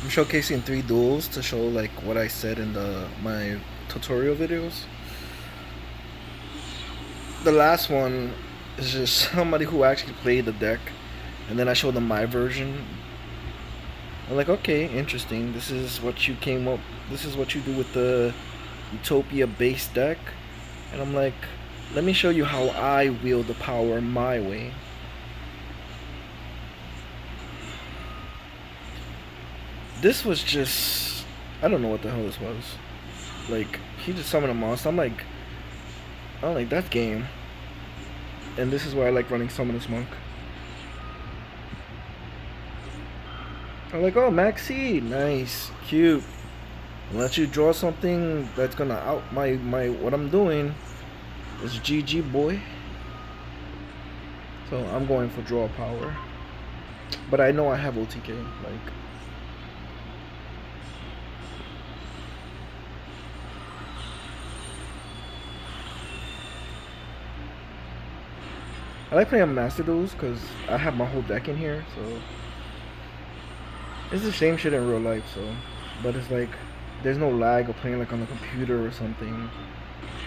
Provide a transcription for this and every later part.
I'm showcasing 3 duels to show like what I said in my tutorial videos. The last one is just somebody who actually played the deck, and then I showed them my version. I'm like, okay, interesting. This is what you came up. This is what you do with the Utopia base deck, and I'm like, let me show you how I wield the power my way. This was just, I don't know what the hell this was. Like, he just summoned a monster. I'm like, that's game. And this is why I like running Summoners Monk. I'm like, oh, Maxi, nice, cute. Let you draw something that's gonna out my what I'm doing. It's GG, boy. So I'm going for draw power. But I know I have OTK. Like, I like playing Master Duels because I have my whole deck in here. So it's the same shit in real life. So, but it's like there's no lag of playing like on the computer or something,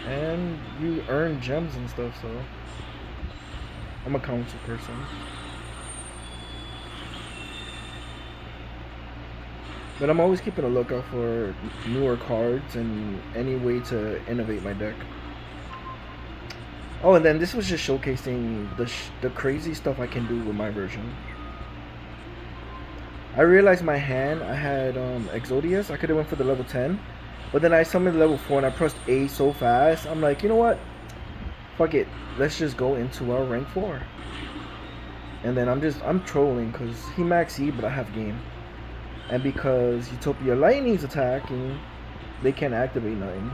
and you earn gems and stuff. So I'm a council person. But I'm always keeping a lookout for newer cards and any way to innovate my deck. Oh, and then this was just showcasing the crazy stuff I can do with my version. I realized my hand, I had Exodius. I could have went for the level 10. But then I summoned level 4 and I pressed A so fast. I'm like, you know what? Fuck it. Let's just go into our rank 4. And then I'm trolling because he max E, but I have game. And because Utopia Lightning's attacking, they can't activate nothing.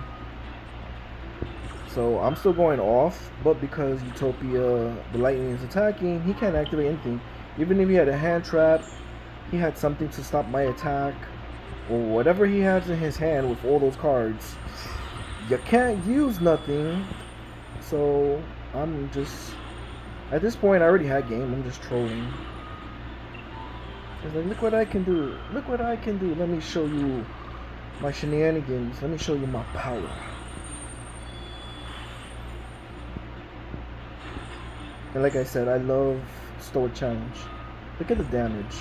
So I'm still going off, but because Utopia, the Lightning is attacking, he can't activate anything. Even if he had a hand trap, he had something to stop my attack, or whatever he has in his hand with all those cards. You can't use nothing. So I'm just, at this point I already had game, I'm just trolling. It's like, look what I can do. Look what I can do. Let me show you my shenanigans. Let me show you my power. And like I said, I love Stoic Challenge. Look at the damage.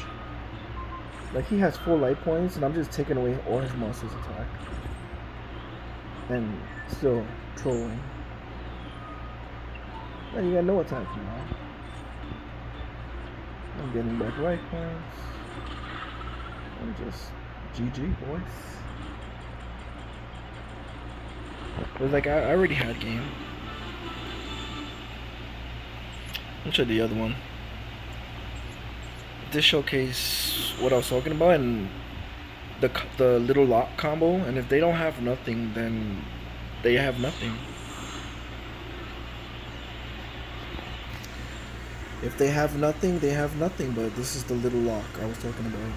Like, he has 4 light points, and I'm just taking away all his monsters' attack. And still trolling. And you got no attack now. I'm getting back light points. I'm just GG, boys. It was like, I already had game. I'll show the other one. This showcase what I was talking about and the little lock combo. And if they don't have nothing, then they have nothing. If they have nothing, they have nothing. But this is the little lock I was talking about.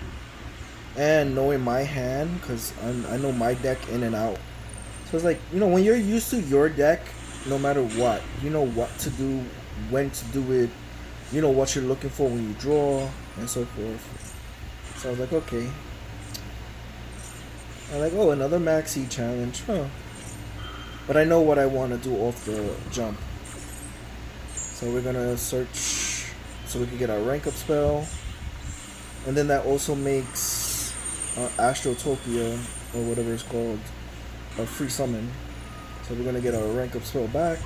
And knowing my hand, because I know my deck in and out. So it's like, you know, when you're used to your deck, no matter what, you know what to do, when to do it, you know what you're looking for when you draw, and so forth. So I was like, okay. I'm like, oh, another maxi challenge, huh? But I know what I want to do off the jump. So we're gonna search so we can get our rank up spell. And then that also makes Astrotopia, or whatever it's called, a free summon. So we're gonna get our rank up spell back.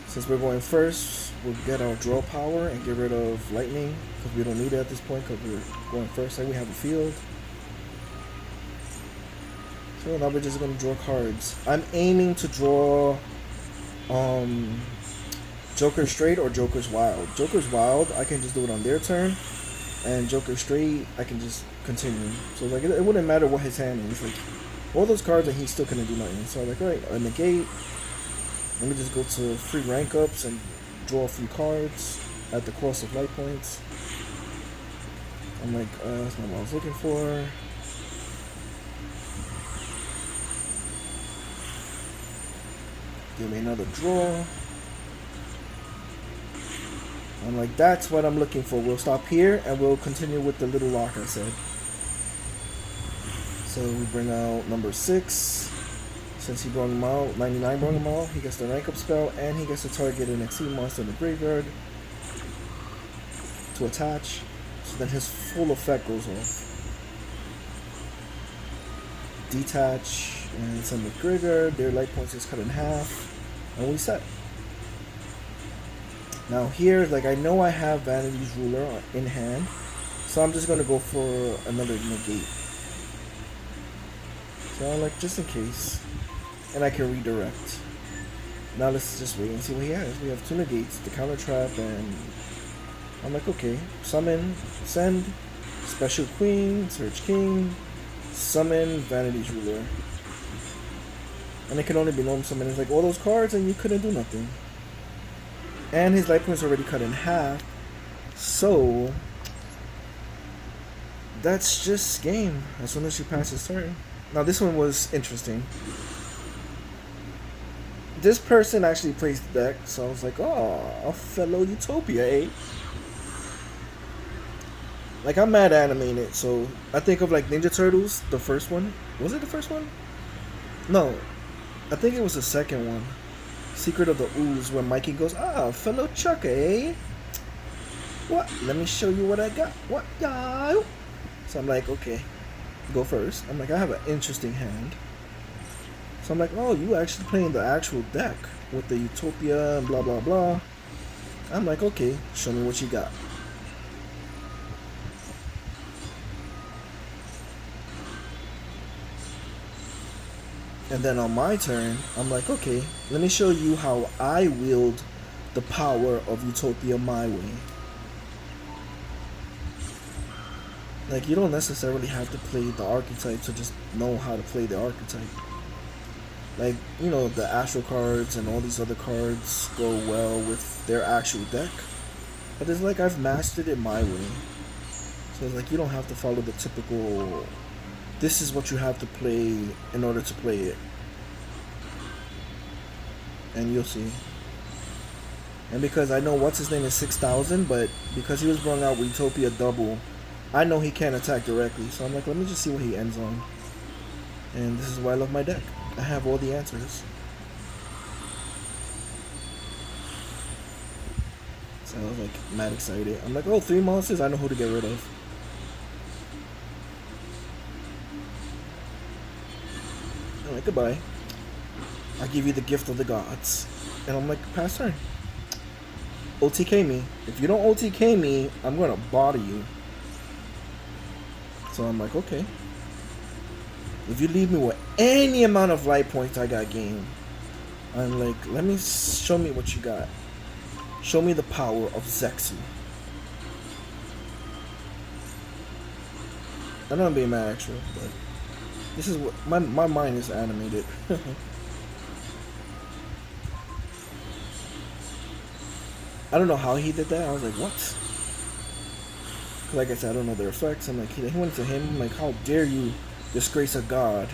Since we're going first, we'll get our draw power and get rid of lightning because we don't need it at this point because we're going first and we have a field. So now we're just gonna draw cards. I'm aiming to draw Joker Straight or Joker's Wild. Joker's Wild, I can just do it on their turn, and Joker Straight, I can just continue. So like it wouldn't matter what his hand is. Like all those cards, and he's still gonna do nothing. So I'm like, alright, a negate. Let me just go to free rank ups and draw a few cards at the cost of light points. I'm like, that's not what I was looking for. Give me another draw. I'm like, that's what I'm looking for. We'll stop here and we'll continue with the little lock I said. So we bring out number 6. Since he brought him out, 99 brought him out, he gets the rank up spell and he gets to target an exceed monster in the graveyard to attach. So then his full effect goes off. Detach and send the graveyard. Their life points is cut in half. And we set. Now here, like, I know I have Vanity's Ruler in hand, so I'm just gonna go for another negate. So I'm like, just in case. And I can redirect. Now let's just wait and see what he has. We have 2 negates, the counter trap, and I'm like, okay. Summon, send, special queen, search king, summon Vanity's Ruler. And it can only be normal summon. It's like all those cards and you couldn't do nothing. And his life points already cut in half. So that's just game as soon as she passes turn. Now this one was interesting. This person actually plays the deck, so I was like, oh, a fellow Utopia, eh? Like, I'm mad animated, so I think of like Ninja Turtles, the first one. Was it the first one? No, I think it was the second one. Secret of the Ooze, where Mikey goes, ah, fellow Chuck, eh? What? Let me show you what I got. What, y'all? So I'm like, okay, go first. I'm like, I have an interesting hand. So I'm like, oh, you actually playing the actual deck with the Utopia and blah, blah, blah. I'm like, okay, show me what you got. And then on my turn, I'm like, okay, let me show you how I wield the power of Utopia my way. Like, you don't necessarily have to play the archetype to just know how to play the archetype. Like, you know, the Astro cards and all these other cards go well with their actual deck. But it's like, I've mastered it my way. So it's like, you don't have to follow the typical, this is what you have to play in order to play it. And you'll see. And because I know what's his name is 6,000, but because he was brought out with Utopia double, I know he can't attack directly. So I'm like, let me just see what he ends on. And this is why I love my deck. I have all the answers. So I was like mad excited. I'm like, oh, 3 monsters, I know who to get rid of. I'm like, goodbye. I give you the gift of the gods. And I'm like, pass turn. OTK me. If you don't OTK me, I'm gonna body you. So I'm like, okay. If you leave me with any amount of light points, I got game. I'm like, let me show me what you got. Show me the power of Zexu. I know I'm being mad extra, but this is what my mind is animated. I don't know how he did that. I was like, what? Like I said, I don't know their effects. I'm like, he went to him. I'm like, how dare you disgrace a god?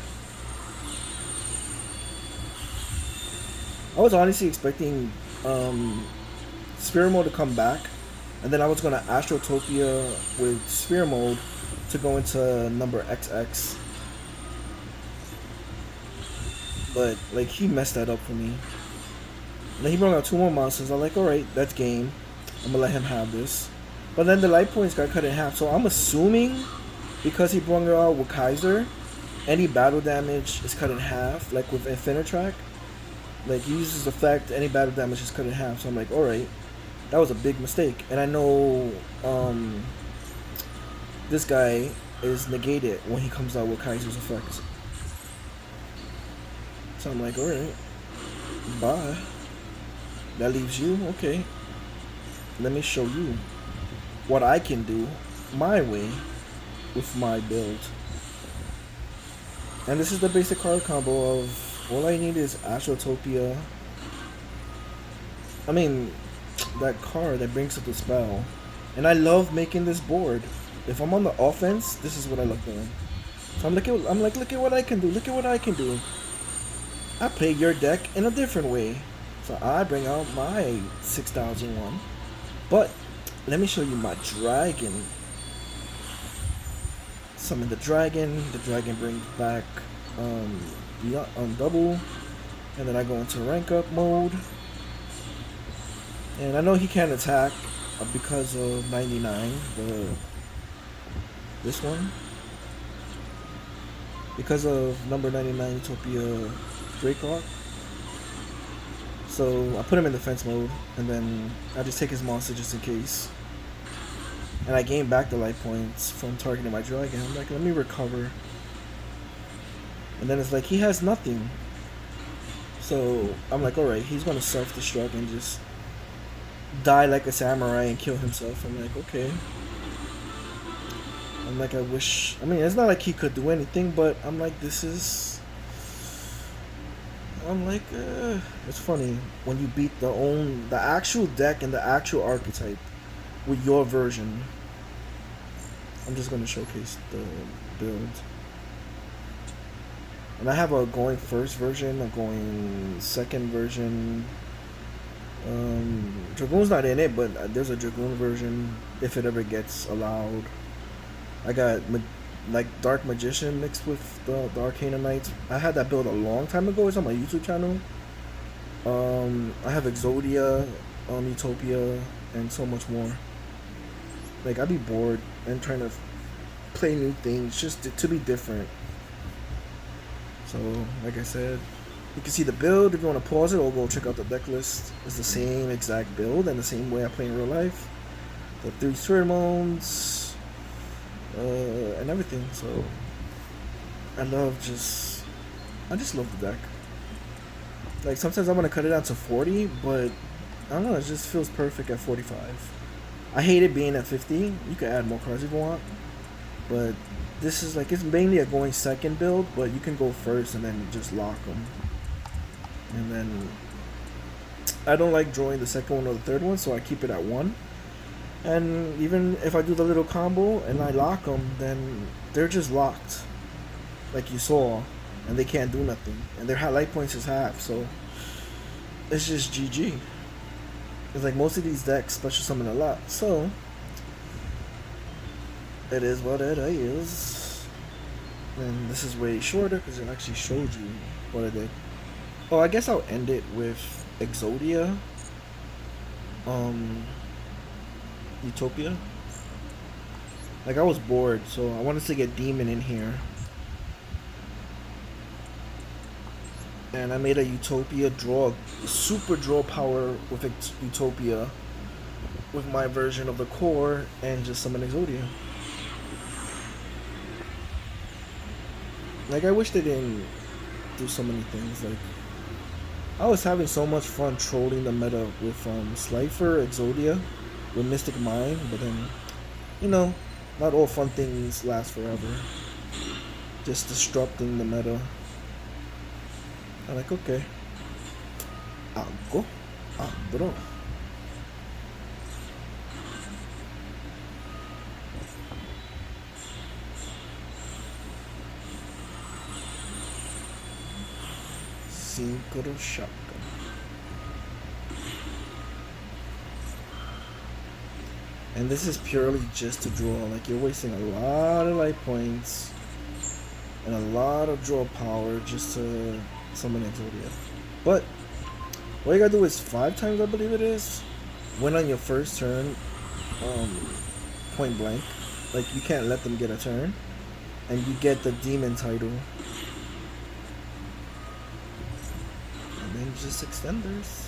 I was honestly expecting Sphere Mode to come back, and then I was gonna Astrotopia with Sphere Mode to go into number XX. But like, he messed that up for me. And then he brought out 2 more monsters. I'm like, alright, that's game. I'm gonna let him have this. But then the light points got cut in half, so I'm assuming because he brought it out with Kaiser, any battle damage is cut in half, like with Infinitrack. Like, he uses effect, any battle damage is cut in half. So I'm like, alright, that was a big mistake. And I know this guy is negated when he comes out with Kaiser's effects. So I'm like, alright, bye. That leaves you, okay. Let me show you what I can do my way with my build. And this is the basic card combo of all I need is Astrotopia. I mean, that card that brings up the spell. And I love making this board. If I'm on the offense, this is what I love doing. So I'm like, look at what I can do. Look at what I can do. I play your deck in a different way. So I bring out my 6001. But let me show you my dragon. Summon the dragon. The dragon brings back double, and then I go into rank up mode. And I know he can't attack because of 99. This one. Because of number 99 Utopia Dracok. So I put him in defense mode, and then I just take his monster just in case. And I gain back the life points from targeting my dragon. I'm like, let me recover. And then it's like, he has nothing. So I'm like, alright, he's gonna self-destruct and just die like a samurai and kill himself. I'm like, okay. I'm like, I wish. I mean, it's not like he could do anything, but I'm like, this is. I'm like, it's funny when you beat the actual deck and the actual archetype with your version. I'm just gonna showcase the build, and I have a going first version, a going second version. Dragoon's not in it, but there's a Dragoon version if it ever gets allowed. I got like Dark Magician mixed with the Arcana Knights. I had that build a long time ago. It's on my YouTube channel. I have Exodia, Utopia, and so much more. Like, I'd be bored and trying to play new things just to be different. So, like I said, you can see the build if you want to pause it or go check out the deck list. It's the same exact build and the same way I play in real life. The 3 pheromones. And everything. So I just love the deck. Like, sometimes I want to cut it down to 40, but I don't know, it just feels perfect at 45. I hate it being at 50. You can add more cards if you want, but this is like, it's mainly a going second build, but you can go first and then just lock them. And then I don't like drawing the second one or the third one, so I keep it at 1. And even if I do the little combo and I lock them, then they're just locked, like you saw, and they can't do nothing. And their life points is half, so it's just GG. It's like most of these decks special summon a lot, so it is what it is. And this is way shorter because it actually showed you what I did. Oh, I guess I'll end it with Exodia. Utopia. Like, I was bored, so I wanted to get Demon in here. And I made a Utopia super draw power with Utopia with my version of the core and just summon Exodia. Like, I wish they didn't do so many things. Like, I was having so much fun trolling the meta with Slifer, Exodia, with Mystic Mind, but then, you know, not all fun things last forever. Just disrupting the meta. I'm like, okay. Algo. Bro. Synchro shotgun. And this is purely just to draw. Like, you're wasting a lot of life points and a lot of draw power just to summon Exodia. But what you gotta do is 5 times, I believe it is, win on your first turn, point blank. Like, you can't let them get a turn, and you get the demon title. And then just extenders.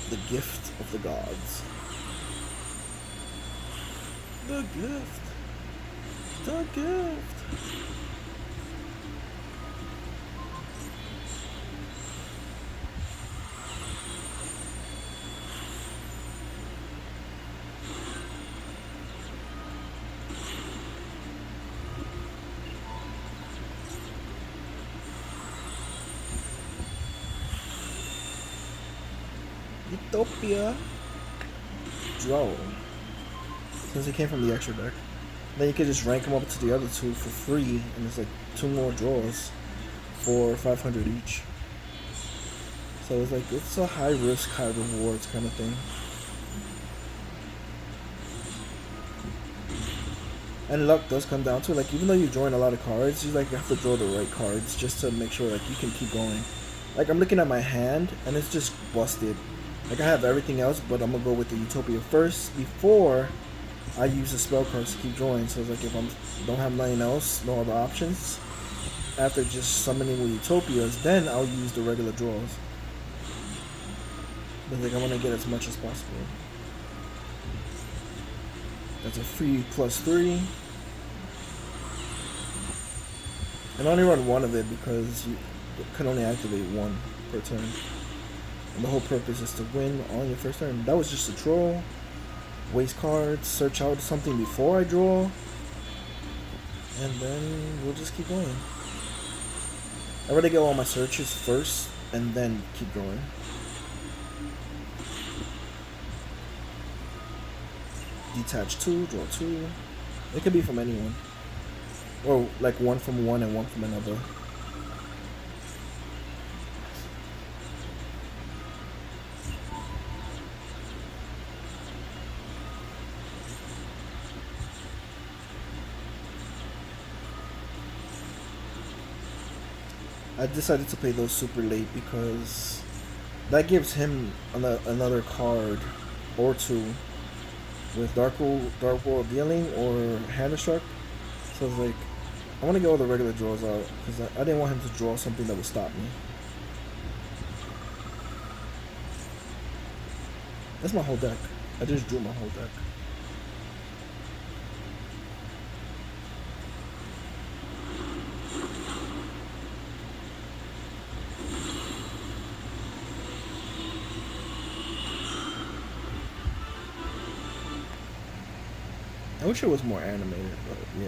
The gift of the gods. The gift. The gift. Utopia. Draw. Since it came from the extra deck. Then you could just rank them up to the other 2 for free, and it's like 2 more draws for 500 each. So it's like it's a high risk, high rewards kind of thing. And luck does come down to it. Like even though you join a lot of cards, you like have to draw the right cards just to make sure like you can keep going. Like I'm looking at my hand and it's just busted. Like I have everything else, but I'm gonna go with the Utopia first before I use the spell cards to keep drawing. So it's like if I don't have nothing else, no other options, after just summoning with Utopias, then I'll use the regular draws. But like I want to get as much as possible. That's a free +3. And I only run one of it because you can only activate one per turn. And the whole purpose is to win on your first turn. That was just a troll. Waste cards, search out something before I draw. And then we'll just keep going. I rather get all my searches first and then keep going. Detach 2, draw 2. It could be from anyone. Or like one from one and one from another. I decided to play those super late because that gives him another card or two with Dark World Dealing or Hand Struck. So it's like I want to get all the regular draws out because I didn't want him to draw something that would stop me. That's my whole deck. I just drew my whole deck. I wish it was more animated, but yeah.